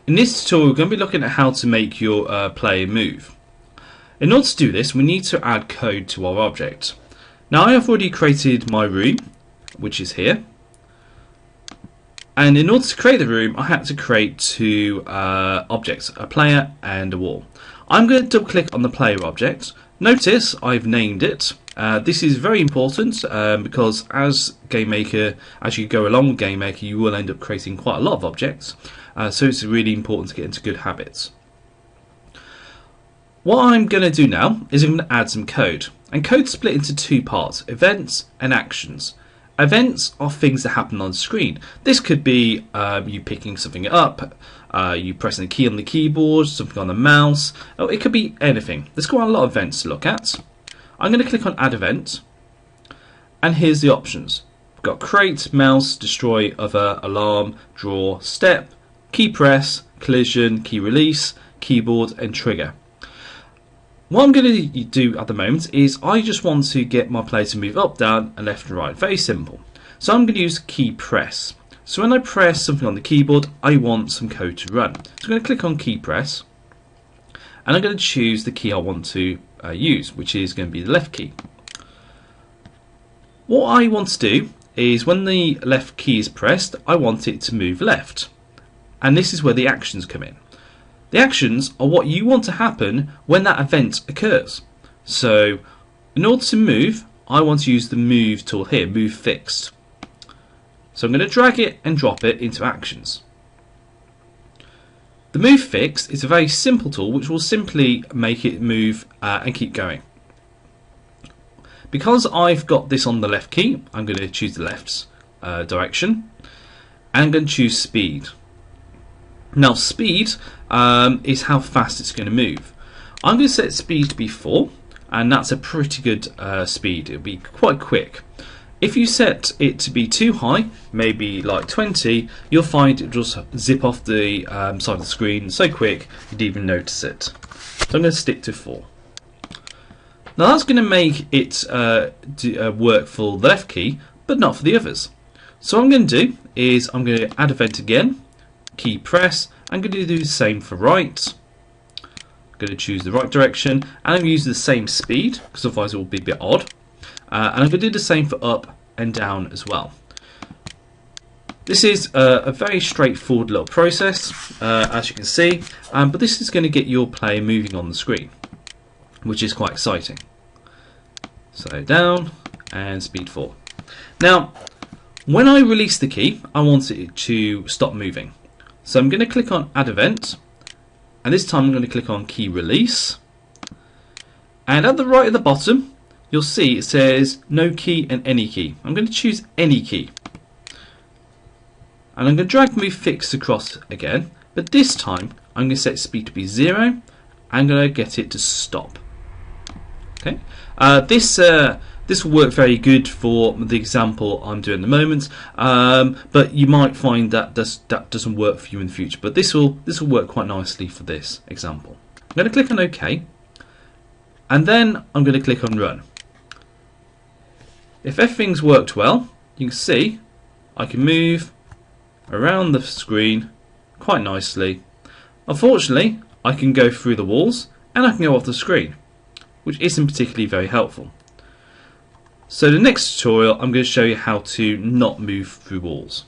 In this tutorial, we're going to be looking at how to make your player move. In order to do this, we need to add code to our object. Now, I have already created my room, which is here. And in order to create the room, I had to create two objects, a player and a wall. I'm going to double click on the player object. Notice I've named it. This is very important because as you go along with GameMaker, you will end up creating quite a lot of objects. So it's really important to get into good habits. What I'm going to do now is I'm going to add some code. And code's split into two parts, events and actions. Events are things that happen on the screen. This could be you picking something up, you pressing a key on the keyboard, something on the mouse. Oh, it could be anything. There's quite a lot of events to look at. I'm going to click on Add Event, and here's the options. We've got Create, Mouse, Destroy, Other, Alarm, Draw, Step, Key Press, Collision, Key Release, Keyboard, and Trigger. What I'm going to do at the moment is I just want to get my player to move up, down, and left and right. Very simple. So I'm going to use Key Press. So when I press something on the keyboard, I want some code to run. So I'm going to click on Key Press, and I'm going to choose the key I want to use, which is going to be the left key. What I want to do is when the left key is pressed, I want it to move left. And this is where the actions come in. The actions are what you want to happen when that event occurs. So in order to move, I want to use the move tool here, move fixed. So I'm going to drag it and drop it into actions. The move fixed is a very simple tool which will simply make it move and keep going. Because I've got this on the left key, I'm going to choose the left direction, and I'm going to choose speed. Now speed is how fast it's going to move. I'm going to set speed to be 4, and that's a pretty good speed. It'll be quite quick. If you set it to be too high, maybe like 20, you'll find it just zip off the side of the screen so quick you'd even notice it. So I'm going to stick to 4. Now that's going to make it work for the left key, but not for the others. So what I'm going to do is I'm going to add event again, key press. I'm going to do the same for right. I'm going to choose the right direction, and I'm going to use the same speed because otherwise it will be a bit odd. And I'm going to do the same for up and down as well. This is a very straightforward little process, as you can see, but this is going to get your player moving on the screen, which is quite exciting. So down and speed 4. Now, when I release the key, I want it to stop moving. So I'm going to click on Add Event, and this time I'm going to click on Key Release. And at the right at the bottom, you'll see it says No Key and Any Key. I'm going to choose Any Key. And I'm going to drag Move Fixed across again, but this time I'm going to set speed to be 0. I'm going to get it to stop. Okay. This will work very good for the example I'm doing at the moment, but you might find that that doesn't work for you in the future. But this will work quite nicely for this example. I'm going to click on OK, and then I'm going to click on Run. If everything's worked well, you can see I can move around the screen quite nicely. Unfortunately, I can go through the walls and I can go off the screen, which isn't particularly very helpful. So the next tutorial I'm going to show you how to not move through walls.